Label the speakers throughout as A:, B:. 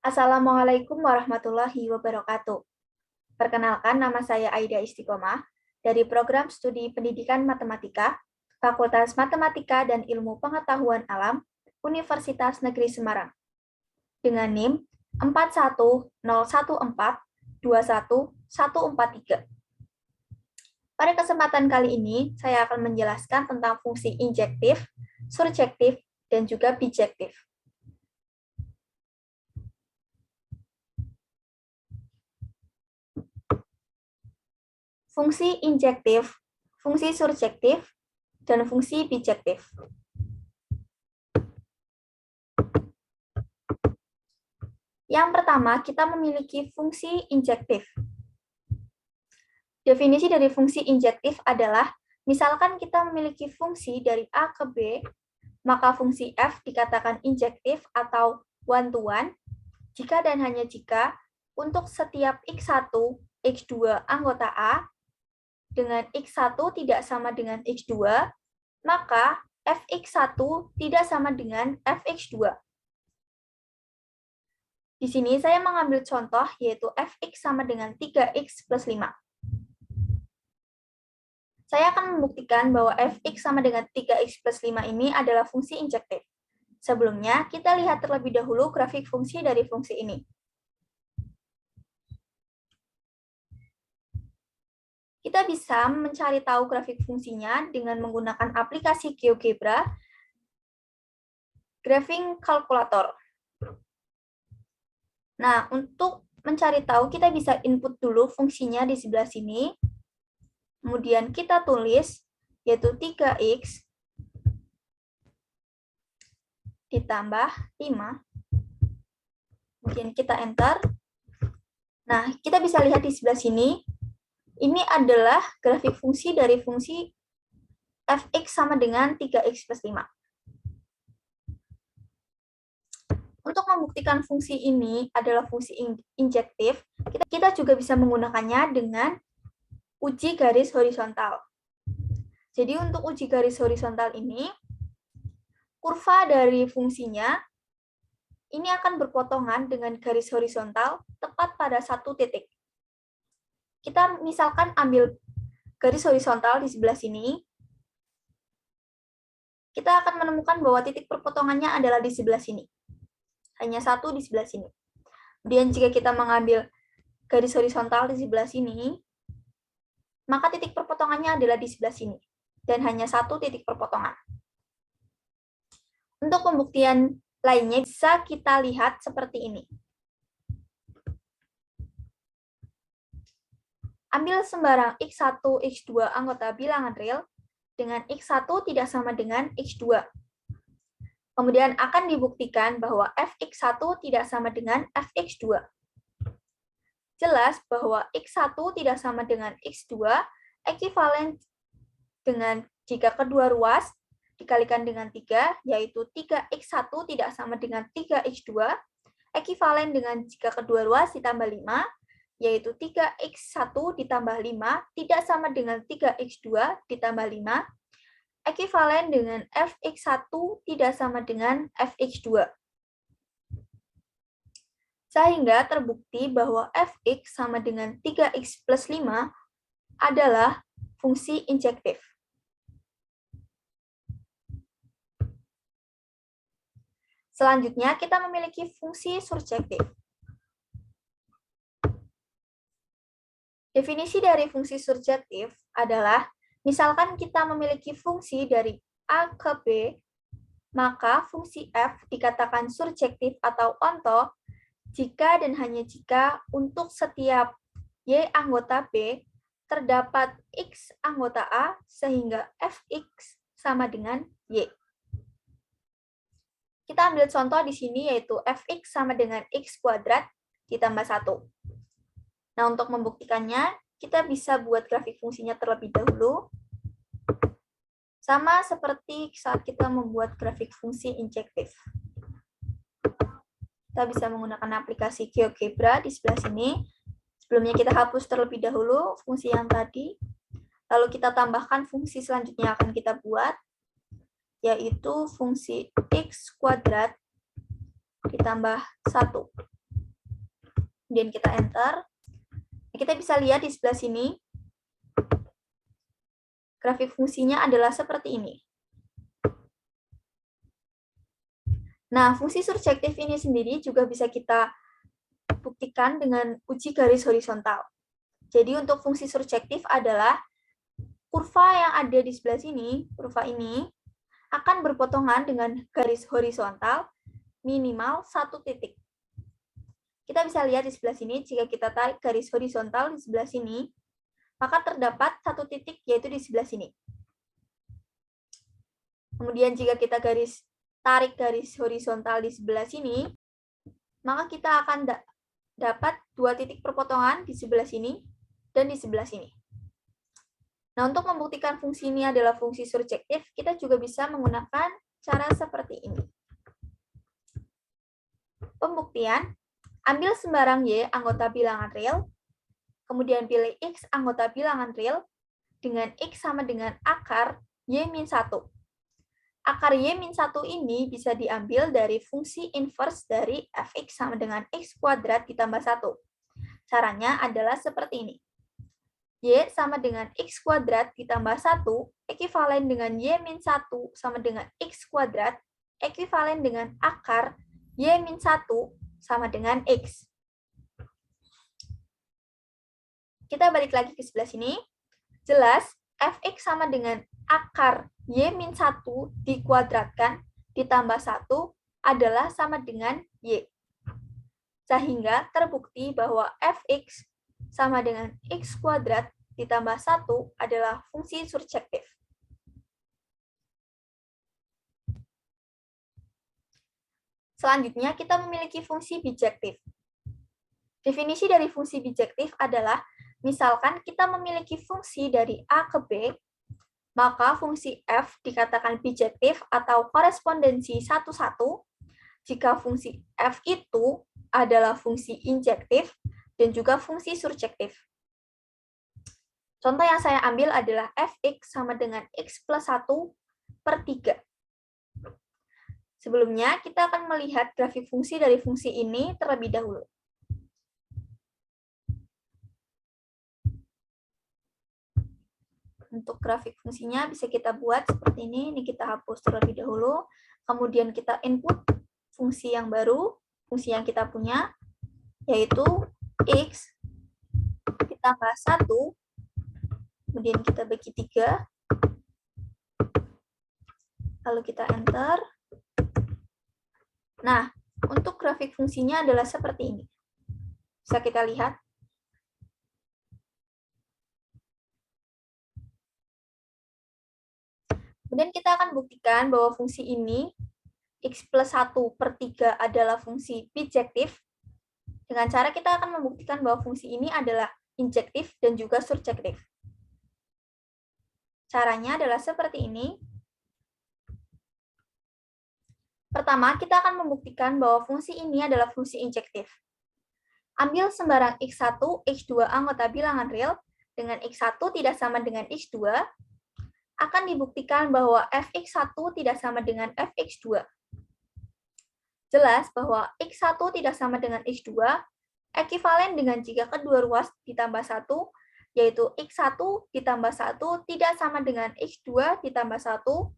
A: Assalamualaikum warahmatullahi wabarakatuh. Perkenalkan, nama saya Aida Istiqomah dari Program Studi Pendidikan Matematika, Fakultas Matematika dan Ilmu Pengetahuan Alam, Universitas Negeri Semarang. Dengan NIM 41014211143. Pada kesempatan kali ini, saya akan menjelaskan tentang fungsi injektif, surjektif, dan juga bijektif. Fungsi injektif, fungsi surjektif, dan fungsi bijektif. Yang pertama, kita memiliki fungsi injektif. Definisi dari fungsi injektif adalah, misalkan kita memiliki fungsi dari A ke B, maka fungsi f dikatakan injektif atau one-to-one, jika dan hanya jika untuk setiap x1, x2 anggota A, dengan x1 tidak sama dengan x2, maka fx1 tidak sama dengan fx2. Di sini saya mengambil contoh, yaitu fx sama dengan 3x plus 5. Saya akan membuktikan bahwa fx sama dengan 3x plus 5 ini adalah fungsi injektif. Sebelumnya, kita lihat terlebih dahulu grafik fungsi dari fungsi ini. Kita bisa mencari tahu grafik fungsinya dengan menggunakan aplikasi GeoGebra, Graphing Calculator. Nah, untuk mencari tahu, kita bisa input dulu fungsinya di sebelah sini. Kemudian kita tulis, yaitu 3x ditambah 5. Kemudian kita enter. Nah, kita bisa lihat di sebelah sini, ini adalah grafik fungsi dari fungsi fx sama dengan 3x plus 5. Untuk membuktikan fungsi ini adalah fungsi injektif, kita juga bisa menggunakannya dengan uji garis horizontal. Jadi untuk uji garis horizontal ini, kurva dari fungsinya ini akan berpotongan dengan garis horizontal tepat pada satu titik. Kita misalkan ambil garis horizontal di sebelah sini, kita akan menemukan bahwa titik perpotongannya adalah di sebelah sini. Hanya satu di sebelah sini. Kemudian jika kita mengambil garis horizontal di sebelah sini, maka titik perpotongannya adalah di sebelah sini. Dan hanya satu titik perpotongan. Untuk pembuktian lainnya bisa kita lihat seperti ini. Ambil sembarang x1, x2 anggota bilangan real dengan x1 tidak sama dengan x2. Kemudian akan dibuktikan bahwa fx1 tidak sama dengan fx2. Jelas bahwa x1 tidak sama dengan x2 ekuivalen dengan jika kedua ruas dikalikan dengan 3, yaitu 3x1 tidak sama dengan 3x2, ekuivalen dengan jika kedua ruas ditambah 5, yaitu 3x1 ditambah 5 tidak sama dengan 3x2 ditambah 5, ekuivalen dengan fx1 tidak sama dengan fx2. Sehingga terbukti bahwa fx sama dengan 3x plus 5 adalah fungsi injektif. Selanjutnya, kita memiliki fungsi surjektif. Definisi dari fungsi surjektif adalah, misalkan kita memiliki fungsi dari A ke B, maka fungsi f dikatakan surjektif atau onto jika dan hanya jika untuk setiap y anggota B terdapat x anggota A sehingga fx sama dengan y. Kita ambil contoh di sini yaitu fx sama dengan x kuadrat ditambah 1. Nah, untuk membuktikannya, kita bisa buat grafik fungsinya terlebih dahulu. Sama seperti saat kita membuat grafik fungsi injektif. Kita bisa menggunakan aplikasi GeoGebra di sebelah sini. Sebelumnya kita hapus terlebih dahulu fungsi yang tadi. Lalu kita tambahkan fungsi selanjutnya akan kita buat, yaitu fungsi x kuadrat ditambah 1. kemudian kita enter. Kita bisa lihat di sebelah sini, grafik fungsinya adalah seperti ini. Nah, fungsi surjektif ini sendiri juga bisa kita buktikan dengan uji garis horizontal. Jadi untuk fungsi surjektif adalah kurva yang ada di sebelah sini, kurva ini, akan berpotongan dengan garis horizontal minimal 1 titik. Kita bisa lihat di sebelah sini, jika kita tarik garis horizontal di sebelah sini, maka terdapat 1 titik, yaitu di sebelah sini. Kemudian jika kita tarik garis horizontal di sebelah sini, maka kita akan dapat 2 titik perpotongan di sebelah sini dan di sebelah sini. Nah, untuk membuktikan fungsi ini adalah fungsi surjektif, kita juga bisa menggunakan cara seperti ini. Pembuktian, ambil sembarang Y anggota bilangan real, kemudian pilih X anggota bilangan real, dengan X sama dengan akar Y-1. Akar Y-1 ini bisa diambil dari fungsi inverse dari fx sama dengan x kuadrat ditambah 1. Caranya adalah seperti ini. Y sama dengan x kuadrat ditambah 1, ekivalen dengan Y-1 sama dengan x kuadrat, ekivalen dengan akar Y-1 sama dengan x. Kita balik lagi ke sebelah sini. Jelas, fx sama dengan akar Y-1 dikuadratkan ditambah 1 adalah sama dengan Y. Sehingga terbukti bahwa fx sama dengan x kuadrat ditambah 1 adalah fungsi surjektif. Selanjutnya, kita memiliki fungsi bijektif. Definisi dari fungsi bijektif adalah, misalkan kita memiliki fungsi dari A ke B, maka fungsi f dikatakan bijektif atau korespondensi 1-1 jika fungsi f itu adalah fungsi injektif dan juga fungsi surjektif. Contoh yang saya ambil adalah fx sama dengan x plus 1/3. Sebelumnya, kita akan melihat grafik fungsi dari fungsi ini terlebih dahulu. Untuk grafik fungsinya bisa kita buat seperti ini. Ini kita hapus terlebih dahulu. Kemudian kita input fungsi yang baru, fungsi yang kita punya, yaitu x ditambah 1, kemudian kita bagi 3, lalu kita enter. Nah, untuk grafik fungsinya adalah seperti ini. Bisa kita lihat. Kemudian kita akan buktikan bahwa fungsi ini, x plus 1/3 adalah fungsi bijektif, dengan cara kita akan membuktikan bahwa fungsi ini adalah injektif dan juga surjektif. Caranya adalah seperti ini. Pertama, kita akan membuktikan bahwa fungsi ini adalah fungsi injektif. Ambil sembarang x1, x2 anggota bilangan real, dengan x1 tidak sama dengan x2, akan dibuktikan bahwa fx1 tidak sama dengan fx2. Jelas bahwa x1 tidak sama dengan x2, ekivalen dengan jika kedua ruas ditambah 1, yaitu x1 ditambah 1 tidak sama dengan x2 ditambah 1,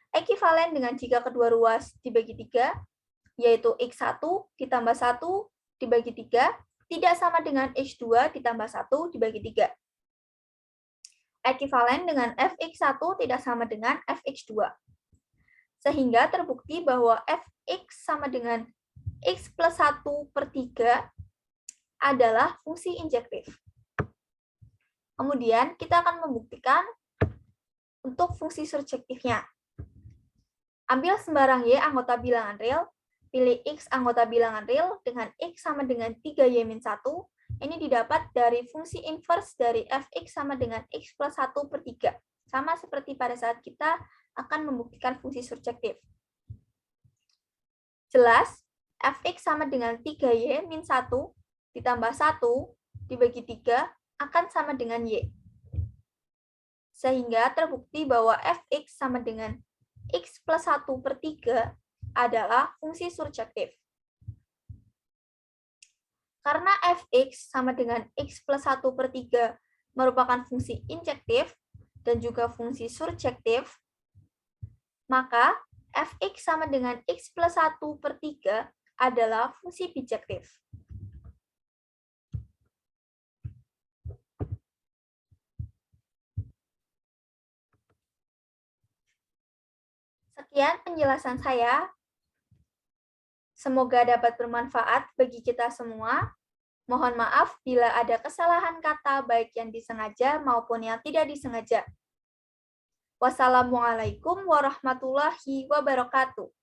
A: ekivalen dengan jika kedua ruas dibagi 3, yaitu x1 ditambah 1 dibagi 3, tidak sama dengan x2 ditambah 1 dibagi 3. Ekivalen dengan fx1 tidak sama dengan fx2. Sehingga terbukti bahwa fx sama dengan x plus 1/3 adalah fungsi injektif. Kemudian kita akan membuktikan untuk fungsi surjektifnya. Ambil sembarang y anggota bilangan real, pilih x anggota bilangan real dengan x sama dengan 3y-1. Ini didapat dari fungsi inverse dari fx sama dengan x plus 1/3. Sama seperti pada saat kita akan membuktikan fungsi surjektif. Jelas, fx sama dengan 3y-1 ditambah 1 dibagi 3 akan sama dengan y. Sehingga terbukti bahwa fx sama dengan x plus 1/3 adalah fungsi surjektif. Karena fx sama dengan x plus 1 per 3 merupakan fungsi injektif dan juga fungsi surjektif, maka fx sama dengan x plus 1 per 3 adalah fungsi bijektif. Sekian penjelasan saya. Semoga dapat bermanfaat bagi kita semua. Mohon maaf bila ada kesalahan kata baik yang disengaja maupun yang tidak disengaja. Wassalamualaikum warahmatullahi wabarakatuh.